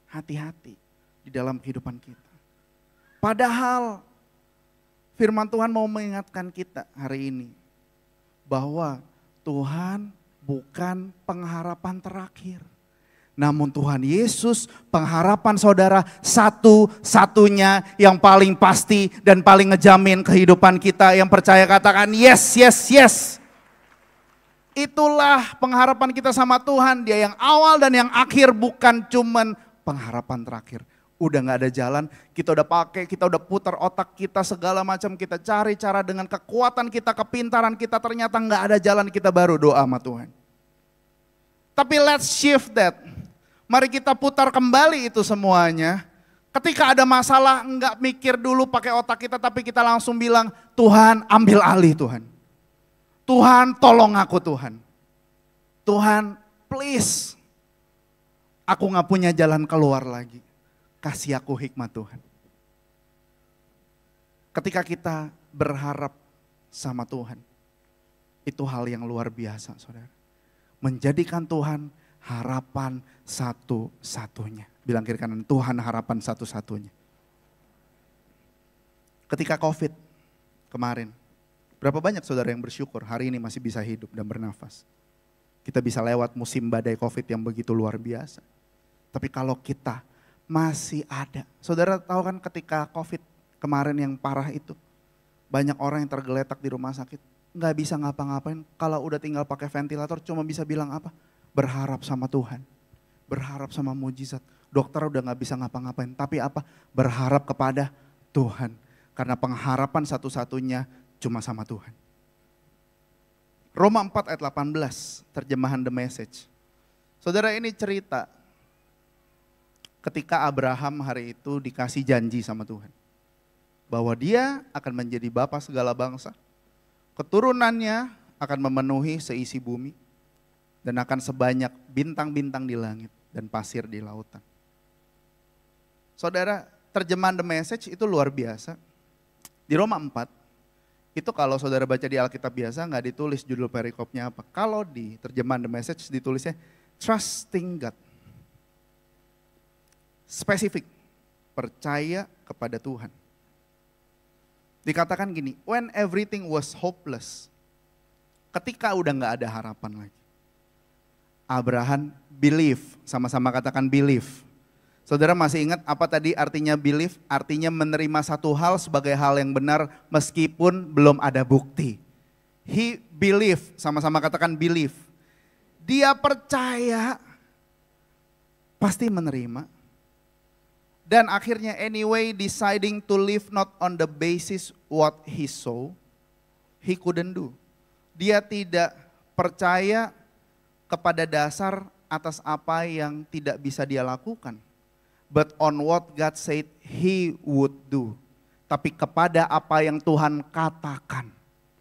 Hati-hati di dalam kehidupan kita. Padahal firman Tuhan mau mengingatkan kita hari ini. Bahwa Tuhan bukan pengharapan terakhir. Namun Tuhan Yesus pengharapan saudara satu-satunya yang paling pasti dan paling ngejamin kehidupan kita. Yang percaya katakan yes, yes, yes. Itulah pengharapan kita sama Tuhan. Dia yang awal dan yang akhir, bukan cuman pengharapan terakhir. Udah gak ada jalan, kita udah pakai, kita udah putar otak kita segala macam. Kita cari cara dengan kekuatan kita, kepintaran kita, ternyata gak ada jalan, kita baru doa sama Tuhan. Tapi let's shift that. Mari kita putar kembali itu semuanya. Ketika ada masalah, enggak mikir dulu pakai otak kita, tapi kita langsung bilang, Tuhan ambil alih Tuhan. Tuhan tolong aku Tuhan. Tuhan please Aku gak punya jalan keluar lagi. Kasih aku hikmat Tuhan. Ketika kita berharap sama Tuhan, itu hal yang luar biasa, saudara. Menjadikan Tuhan harapan satu-satunya. Bilang kiri kanan, Tuhan harapan satu-satunya. Ketika COVID kemarin, berapa banyak saudara yang bersyukur hari ini masih bisa hidup dan bernafas. Kita bisa lewat musim badai COVID yang begitu luar biasa. Tapi kalau kita masih ada, saudara tahu kan ketika COVID kemarin yang parah itu, banyak orang yang tergeletak di rumah sakit, nggak bisa ngapa-ngapain. Kalau udah tinggal pakai ventilator, cuma bisa bilang apa? Berharap sama Tuhan, berharap sama mujizat. Dokter udah nggak bisa ngapa-ngapain, tapi apa? Berharap kepada Tuhan, karena pengharapan satu-satunya cuma sama Tuhan. Roma 4 ayat 18, terjemahan The Message. Saudara, ini cerita ketika Abraham hari itu dikasih janji sama Tuhan, bahwa dia akan menjadi bapa segala bangsa, keturunannya akan memenuhi seisi bumi, dan akan sebanyak bintang-bintang di langit dan pasir di lautan. Saudara, terjemahan The Message itu luar biasa. Di Roma 4, itu kalau saudara baca di Alkitab biasa nggak ditulis judul perikopnya apa. Kalau di terjemahan The Message ditulisnya Trusting God. Spesifik, percaya kepada Tuhan. Dikatakan gini, when everything was hopeless, ketika udah nggak ada harapan lagi, Abraham believe, sama-sama katakan believe. Saudara masih ingat apa tadi artinya believe? Artinya menerima satu hal sebagai hal yang benar meskipun belum ada bukti. He believe, sama-sama katakan believe. Dia percaya, pasti menerima. Dan akhirnya anyway deciding to live not on the basis what he saw, he couldn't do. Dia tidak percaya kepada dasar atas apa yang tidak bisa dia lakukan. But on what God said he would do. Tapi kepada apa yang Tuhan katakan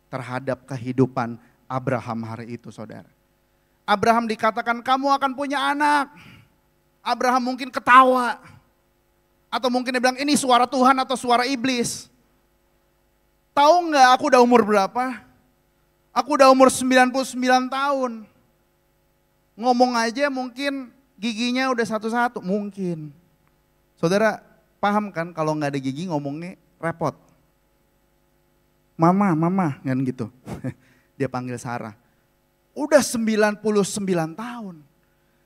terhadap kehidupan Abraham hari itu, saudara. Abraham dikatakan kamu akan punya anak. Abraham mungkin ketawa. Atau mungkin dia bilang ini suara Tuhan atau suara iblis. Tahu nggak aku udah umur berapa? Aku udah umur 99 tahun. Ngomong aja mungkin giginya udah satu-satu, mungkin. Saudara paham kan kalau nggak ada gigi ngomongnya repot. Mama, kan gitu. Dia panggil Sarah. Udah 99 tahun.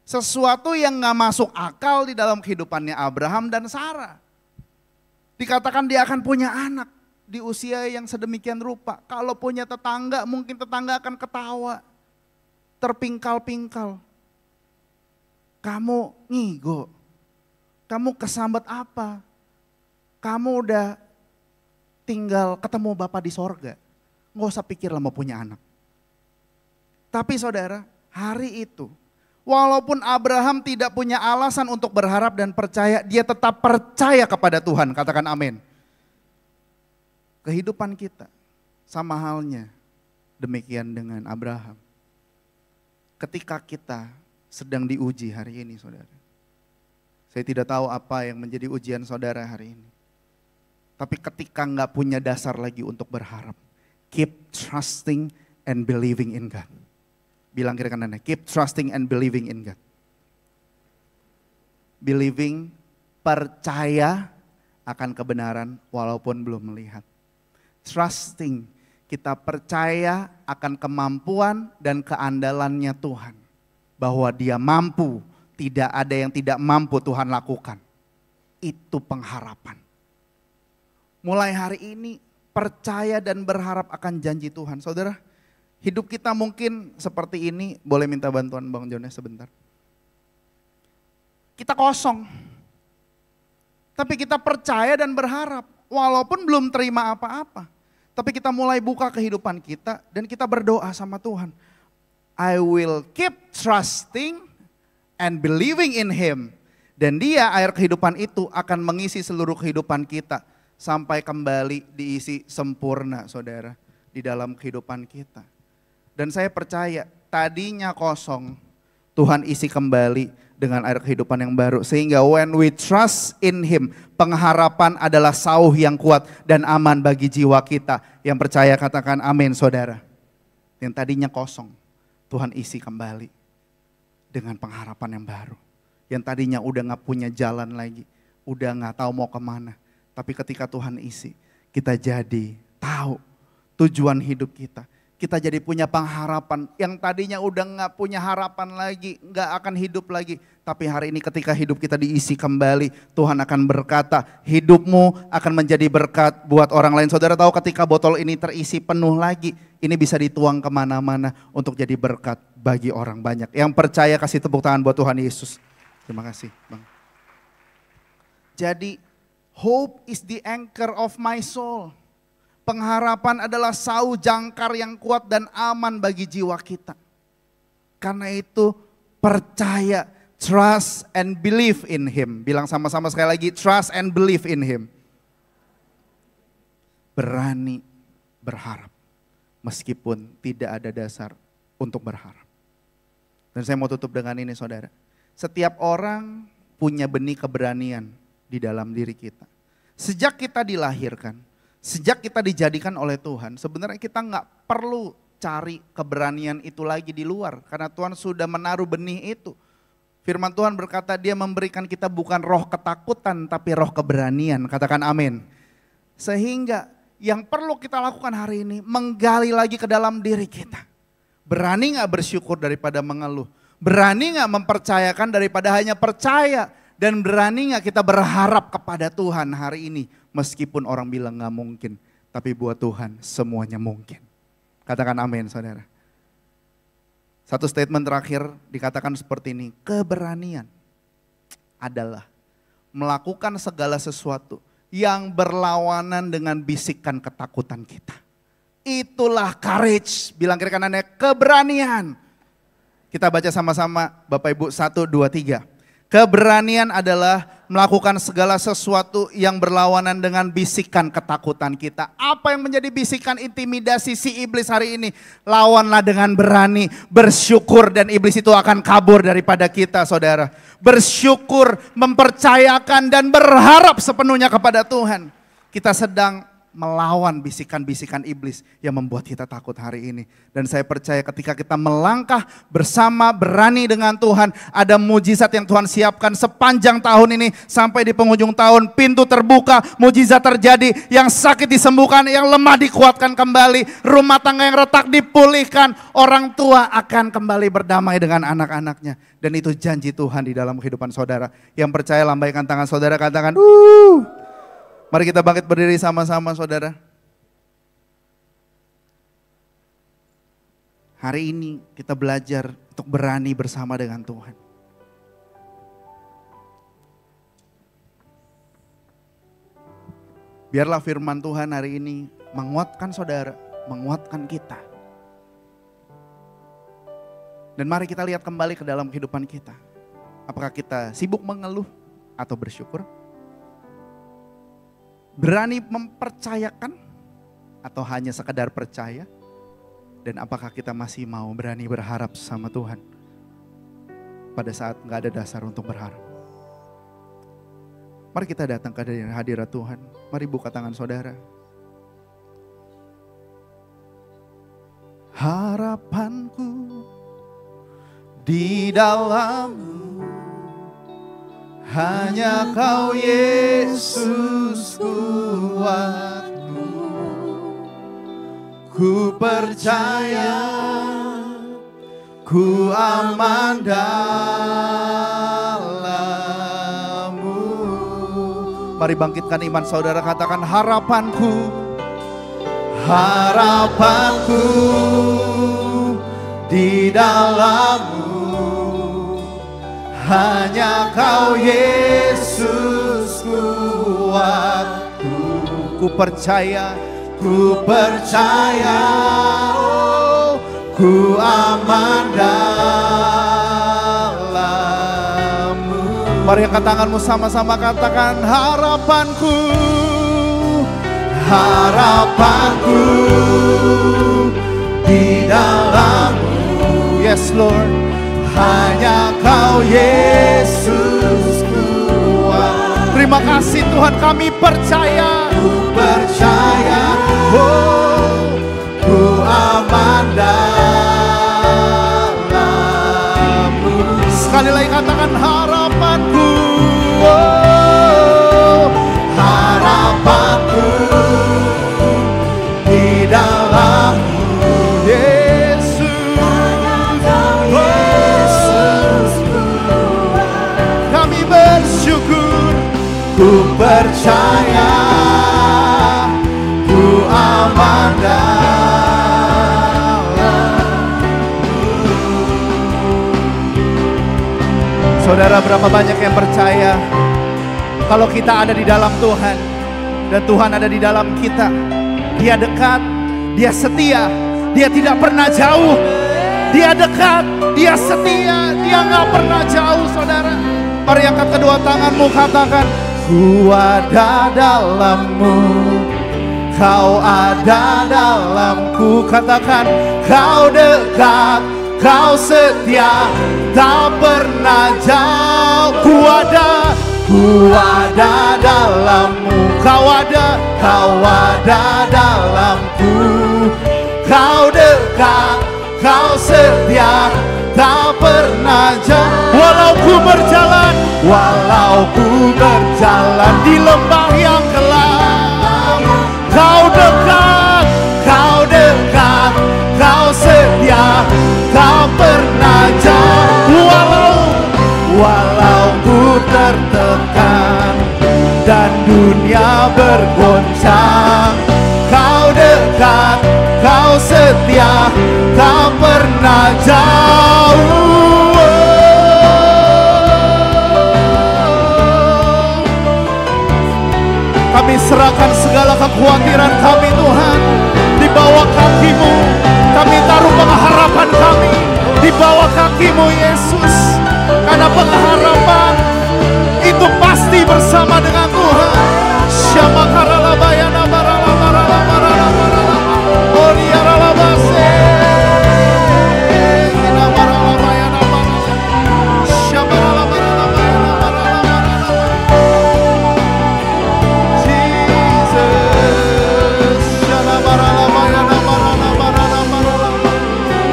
Sesuatu yang nggak masuk akal di dalam kehidupannya Abraham dan Sarah. Dikatakan dia akan punya anak di usia yang sedemikian rupa. Kalau punya tetangga, mungkin tetangga akan ketawa. Terpingkal-pingkal. Kamu ngigo. Kamu kesambat apa? Kamu udah tinggal ketemu Bapa di sorga. Nggak usah pikir lah mau punya anak. Tapi saudara, hari itu, walaupun Abraham tidak punya alasan untuk berharap dan percaya, dia tetap percaya kepada Tuhan. Katakan amin. Kehidupan kita sama halnya demikian dengan Abraham. Ketika kita sedang diuji hari ini, saudara. Saya tidak tahu apa yang menjadi ujian saudara hari ini. Tapi ketika nggak punya dasar lagi untuk berharap, keep trusting and believing in God. Bilang kiri kanannya, keep trusting and believing in God. Believing, percaya akan kebenaran walaupun belum melihat. Trusting, kita percaya akan kemampuan dan keandalannya Tuhan. Bahwa dia mampu, tidak ada yang tidak mampu Tuhan lakukan. Itu pengharapan. Mulai hari ini percaya dan berharap akan janji Tuhan. Saudara, hidup kita mungkin seperti ini, boleh minta bantuan Bang Jones sebentar. Kita kosong. Tapi kita percaya dan berharap, walaupun belum terima apa-apa. Tapi kita mulai buka kehidupan kita dan kita berdoa sama Tuhan. I will keep trusting and believing in Him. Dan Dia, air kehidupan itu akan mengisi seluruh kehidupan kita. Sampai kembali diisi sempurna, saudara, di dalam kehidupan kita. Dan saya percaya tadinya kosong, Tuhan isi kembali dengan air kehidupan yang baru. Sehingga when we trust in Him, pengharapan adalah sauh yang kuat dan aman bagi jiwa kita. Yang percaya katakan amin saudara. Yang tadinya kosong, Tuhan isi kembali dengan pengharapan yang baru. Yang tadinya udah gak punya jalan lagi, udah gak tahu mau kemana. Tapi ketika Tuhan isi, kita jadi tahu tujuan hidup kita. Kita jadi punya pengharapan yang tadinya udah gak punya harapan lagi, gak akan hidup lagi. Tapi hari ini ketika hidup kita diisi kembali, Tuhan akan berkata, hidupmu akan menjadi berkat buat orang lain. Saudara tahu ketika botol ini terisi penuh lagi, ini bisa dituang kemana-mana untuk jadi berkat bagi orang banyak. Yang percaya kasih tepuk tangan buat Tuhan Yesus. Terima kasih Bang. Jadi hope is the anchor of my soul. Pengharapan adalah sauh jangkar yang kuat dan aman bagi jiwa kita. Karena itu percaya, trust and believe in Him. Bilang sama-sama sekali lagi, trust and believe in Him. Berani berharap meskipun tidak ada dasar untuk berharap. Dan saya mau tutup dengan ini saudara. Setiap orang punya benih keberanian di dalam diri kita. Sejak kita dilahirkan, sejak kita dijadikan oleh Tuhan, sebenarnya kita nggak perlu cari keberanian itu lagi di luar. Karena Tuhan sudah menaruh benih itu. Firman Tuhan berkata Dia memberikan kita bukan roh ketakutan tapi roh keberanian. Katakan amin. Sehingga yang perlu kita lakukan hari ini menggali lagi ke dalam diri kita. Berani nggak bersyukur daripada mengeluh? Berani nggak mempercayakan daripada hanya percaya? Dan berani nggak kita berharap kepada Tuhan hari ini? Meskipun orang bilang nggak mungkin, tapi buat Tuhan semuanya mungkin. Katakan amin saudara. Satu statement terakhir dikatakan seperti ini. Keberanian adalah melakukan segala sesuatu yang berlawanan dengan bisikan ketakutan kita. Itulah courage. Bilang kiri kanannya keberanian. Kita baca sama-sama Bapak Ibu 1, 2, 3. Keberanian adalah melakukan segala sesuatu yang berlawanan dengan bisikan ketakutan kita. Apa yang menjadi bisikan intimidasi si iblis hari ini? Lawanlah dengan berani, bersyukur dan iblis itu akan kabur daripada kita saudara. Bersyukur, mempercayakan dan berharap sepenuhnya kepada Tuhan. Kita sedang melawan bisikan-bisikan iblis yang membuat kita takut hari ini. Dan saya percaya ketika kita melangkah bersama berani dengan Tuhan, ada mujizat yang Tuhan siapkan sepanjang tahun ini sampai di penghujung tahun. Pintu terbuka, mujizat terjadi, yang sakit disembuhkan, yang lemah dikuatkan kembali, rumah tangga yang retak dipulihkan, orang tua akan kembali berdamai dengan anak-anaknya. Dan itu janji Tuhan di dalam kehidupan saudara. Yang percaya lambaikan tangan saudara, katakan Mari kita bangkit berdiri sama-sama saudara. Hari ini kita belajar untuk berani bersama dengan Tuhan. Biarlah firman Tuhan hari ini menguatkan saudara, menguatkan kita. Dan mari kita lihat kembali ke dalam kehidupan kita. Apakah kita sibuk mengeluh atau bersyukur? Berani mempercayakan atau hanya sekadar percaya? Dan apakah kita masih mau berani berharap sama Tuhan pada saat gak ada dasar untuk berharap? Mari kita datang ke hadirat Tuhan. Mari buka tangan saudara. Harapanku di dalam-Mu, hanya Kau Yesus kuatku. Ku percaya, ku aman dalam-Mu. Mari bangkitkan iman saudara, katakan harapanku. Harapanku di dalam-Mu, hanya Kau Yesus kuatku. Ku percaya, ku percaya, oh, ku aman dalam-Mu. Mari angkat tanganmu sama-sama katakan harapanku. Harapanku di dalam-Mu. Yes Lord. Hanya Kau Yesus Tuhan, kami percaya. Ku percaya, oh, ku aman dalam-Mu. Sekali lagi katakan harapanku, Oh, harapanku di dalam-Mu. Yesus. Kami bersyukur. Ku percaya, ku aman dalam-Mu. Saudara, berapa banyak yang percaya kalau kita ada di dalam Tuhan dan Tuhan ada di dalam kita. Dia dekat, Dia setia, Dia tidak pernah jauh. Dia dekat, Dia setia, Dia nggak pernah jauh, saudara. Mari angkat kedua tanganmu, katakan, ku ada dalam-Mu, Kau ada dalamku. Katakan, Kau dekat, Kau setia, tak pernah jauh. Ku ada dalam-Mu, Kau ada dalamku. Kau dekat, Kau setia, tak pernah jauh. Walau ku berjalan di lembah yang gelap, Kau dekat, Kau setia, tak pernah jauh. Walau ku tertekan dan dunia bergoncang, Kau dekat, Kau setia, tak pernah jauh. Kami serahkan segala kekhawatiran kami, Tuhan, di bawah kaki-Mu. Kami taruh pengharapan kami di bawah kaki-Mu, Yesus. Karena pengharapan itu pasti bersama dengan Tuhan.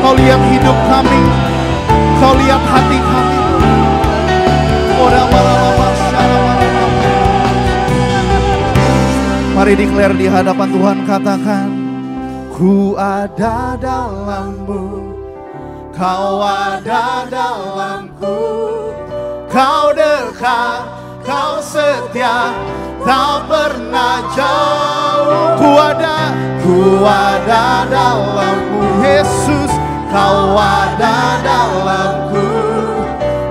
Kau lihat hidup kami, Kau lihat hati kami. Mari declare di hadapan Tuhan, katakan, ku ada dalam-Mu, Kau ada dalamku. Kau dekat, Kau setia, tak pernah jauh. Ku ada dalam-Mu, Yesus. Kau ada dalamku.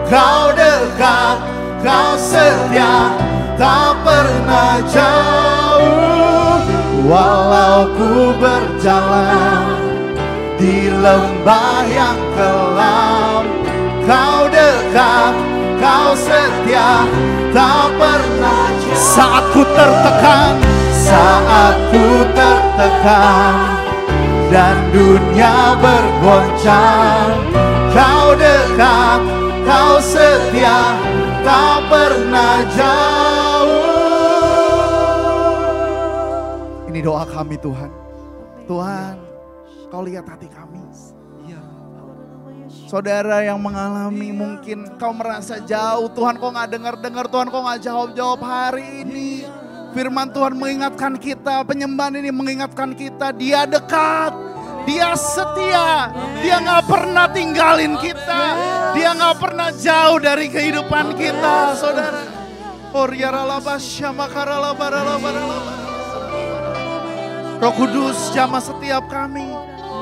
Kau dekat, Kau setia, tak pernah jauh. Walau ku berjalan di lembah yang kelam, Kau dekat, Kau setia, tak pernah jauh. Saat ku tertekan dan dunia bergoncang, Kau dekat, Kau setia, tak pernah jauh. Ini doa kami, Tuhan. Tuhan, Kau lihat hati kami. Saudara yang mengalami, mungkin kau merasa jauh, Tuhan kok gak dengar-dengar, Tuhan kok gak jawab-jawab hari ini. Firman Tuhan mengingatkan kita, penyembahan ini mengingatkan kita, Dia dekat, Dia setia, Dia gak pernah tinggalin kita, Dia gak pernah jauh dari kehidupan kita, saudara. Roh Kudus, jamah setiap kami.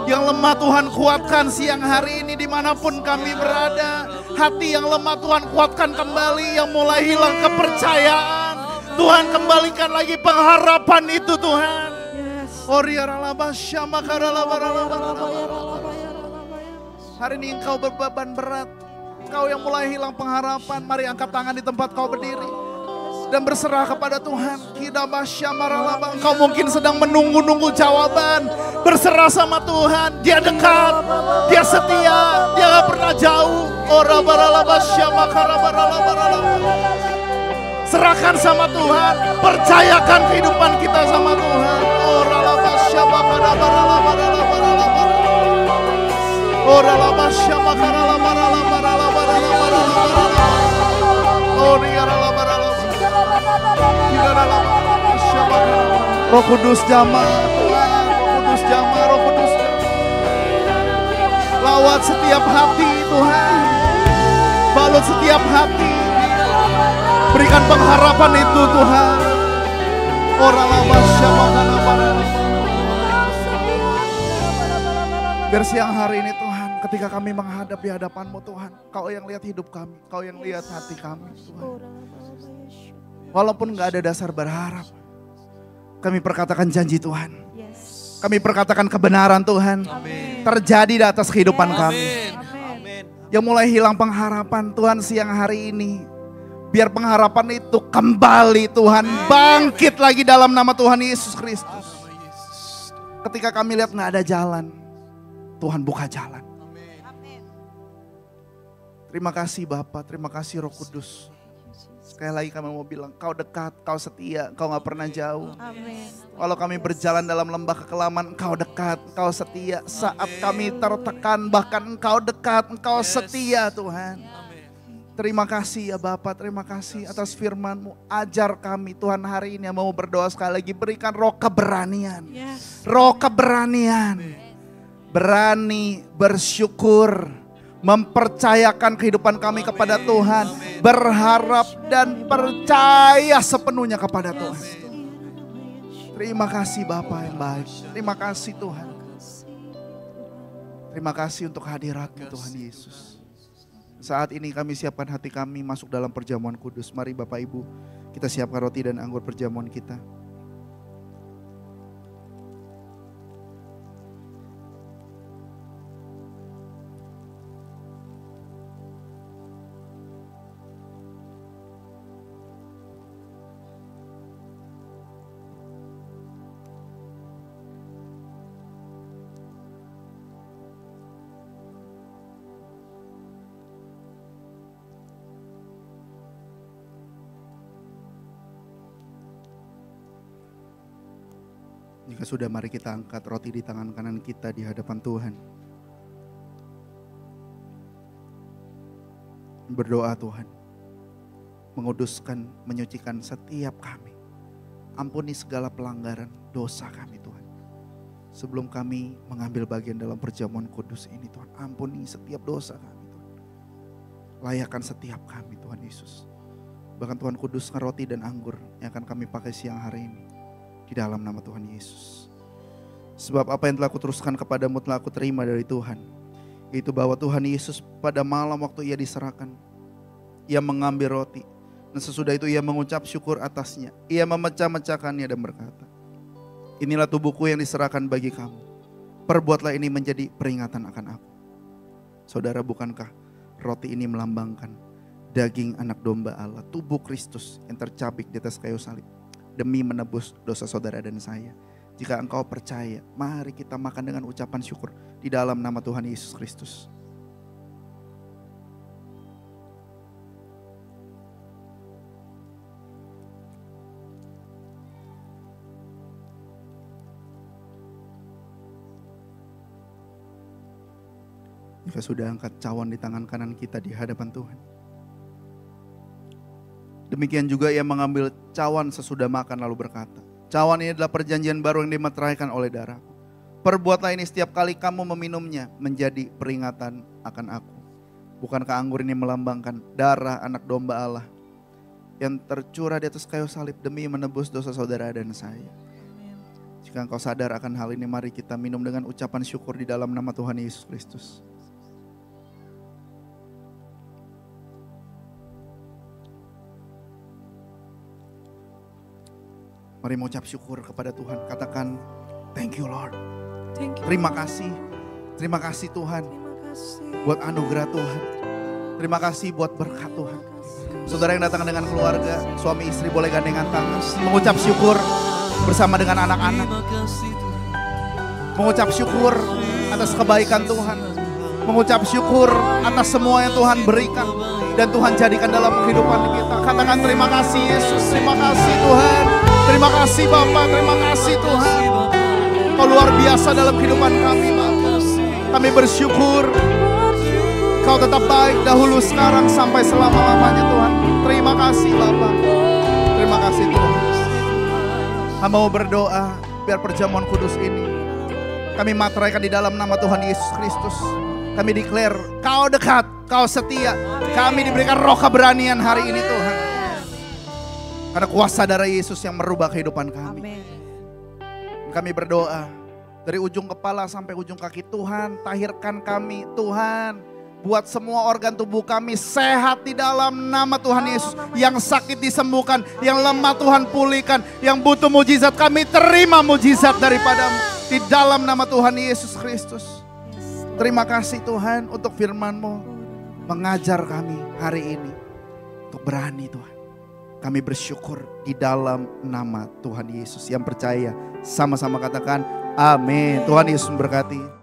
Yang lemah Tuhan kuatkan siang hari ini dimanapun kami berada. Hati yang lemah Tuhan kuatkan kembali, yang mulai hilang kepercayaan Tuhan kembalikan lagi pengharapan itu, Tuhan. Hari ini engkau berbeban berat, engkau yang mulai hilang pengharapan, mari angkat tangan di tempat kau berdiri dan berserah kepada Tuhan. Engkau mungkin sedang menunggu-nunggu jawaban. Berserah sama Tuhan. Dia dekat, Dia setia, Dia gak pernah jauh. Serahkan sama Tuhan. Percayakan kehidupan kita sama Tuhan. Roh Kudus jamah Tuhan, Roh Kudus jamah, Roh Kudus lawat setiap hati Tuhan, balut setiap hati, berikan pengharapan itu Tuhan. Biar siang hari ini Tuhan, ketika kami menghadap di hadapan-Mu Tuhan, Kau yang lihat hidup kami, Kau yang lihat hati kami Tuhan. Walaupun gak ada dasar berharap, kami perkatakan janji Tuhan. Kami perkatakan kebenaran Tuhan. Terjadi di atas kehidupan kami. Yang mulai hilang pengharapan Tuhan siang hari ini, biar pengharapan itu kembali Tuhan, bangkit lagi dalam nama Tuhan Yesus Kristus. Ketika kami lihat gak ada jalan, Tuhan buka jalan. Terima kasih Bapa, terima kasih Roh Kudus. Sekali lagi kami mau bilang, Kau dekat, Kau setia, Kau gak pernah jauh. Walau kami berjalan dalam lembah kekelaman, Engkau dekat, Engkau setia. Saat kami tertekan, bahkan Engkau dekat, Engkau setia Tuhan. Terima kasih ya Bapa, terima kasih atas firman-Mu. Ajar kami Tuhan hari ini yang mau berdoa sekali lagi. Berikan roh keberanian. Roh keberanian. Berani bersyukur. Mempercayakan kehidupan kami kepada Tuhan. Berharap dan percaya sepenuhnya kepada Tuhan. Terima kasih Bapa yang baik. Terima kasih Tuhan. Terima kasih untuk hadirat-Mu Tuhan Yesus. Saat ini kami siapkan hati kami masuk dalam perjamuan kudus. Mari Bapak Ibu, kita siapkan roti dan anggur perjamuan kita. Jika sudah, mari kita angkat roti di tangan kanan kita di hadapan Tuhan. Berdoa Tuhan, menguduskan, menyucikan setiap kami. Ampuni segala pelanggaran dosa kami Tuhan. Sebelum kami mengambil bagian dalam perjamuan kudus ini Tuhan, ampuni setiap dosa kami Tuhan. Layakkan setiap kami Tuhan Yesus. Bahkan Tuhan kuduskan roti dan anggur yang akan kami pakai siang hari ini. Di dalam nama Tuhan Yesus. Sebab apa yang telah kuteruskan kepadamu telah aku terima dari Tuhan. Itu bahwa Tuhan Yesus pada malam waktu ia diserahkan, ia mengambil roti. Dan sesudah itu ia mengucap syukur atasnya. Ia memecah-mecahkannya dan berkata, inilah tubuhku yang diserahkan bagi kamu. Perbuatlah ini menjadi peringatan akan aku. Saudara, bukankah roti ini melambangkan daging anak domba Allah, tubuh Kristus yang tercabik di atas kayu salib. Demi menebus dosa saudara dan saya. Jika engkau percaya, mari kita makan dengan ucapan syukur di dalam nama Tuhan Yesus Kristus. Jika sudah, angkat cawan di tangan kanan kita di hadapan Tuhan. Demikian juga ia mengambil cawan sesudah makan lalu berkata, cawan ini adalah perjanjian baru yang dimeteraikan oleh darahku. Perbuatlah ini setiap kali kamu meminumnya menjadi peringatan akan aku. Bukankah anggur ini melambangkan darah anak domba Allah yang tercurah di atas kayu salib demi menebus dosa saudara dan saya. Jika engkau sadar akan hal ini, mari kita minum dengan ucapan syukur di dalam nama Tuhan Yesus Kristus. Mari mengucap syukur kepada Tuhan. Katakan, thank you Lord. Terima kasih. Terima kasih Tuhan. Buat anugerah Tuhan. Terima kasih buat berkat Tuhan. Saudara yang datang dengan keluarga, suami istri boleh gandengan tangan. Mengucap syukur bersama dengan anak-anak. Mengucap syukur atas kebaikan Tuhan. mengucap syukur atas semua yang Tuhan berikan dan Tuhan jadikan dalam kehidupan kita. Katakan terima kasih Yesus, terima kasih Tuhan, terima kasih Bapa, terima kasih Tuhan. Kau luar biasa dalam kehidupan kami Bapa. Kami bersyukur Kau tetap baik dahulu, sekarang, sampai selama-lamanya Tuhan. Terima kasih Bapa, terima kasih Tuhan. Hamba mau berdoa biar perjamuan kudus ini kami materaikan di dalam nama Tuhan Yesus Kristus. Kami declare Kau dekat, Kau setia. Kami diberikan roh keberanian hari ini Tuhan. Karena kuasa darah Yesus yang merubah kehidupan kami. Kami berdoa dari ujung kepala sampai ujung kaki, Tuhan tahirkan kami Tuhan. Buat semua organ tubuh kami sehat di dalam nama Tuhan Yesus. Yang sakit disembuhkan, yang lemah Tuhan pulihkan, yang butuh mujizat kami terima mujizat daripadamu. Di dalam nama Tuhan Yesus Kristus. Terima kasih Tuhan untuk firman-Mu mengajar kami hari ini. Untuk berani Tuhan. Kami bersyukur di dalam nama Tuhan Yesus. Yang percaya sama-sama katakan amin. Tuhan Yesus memberkati.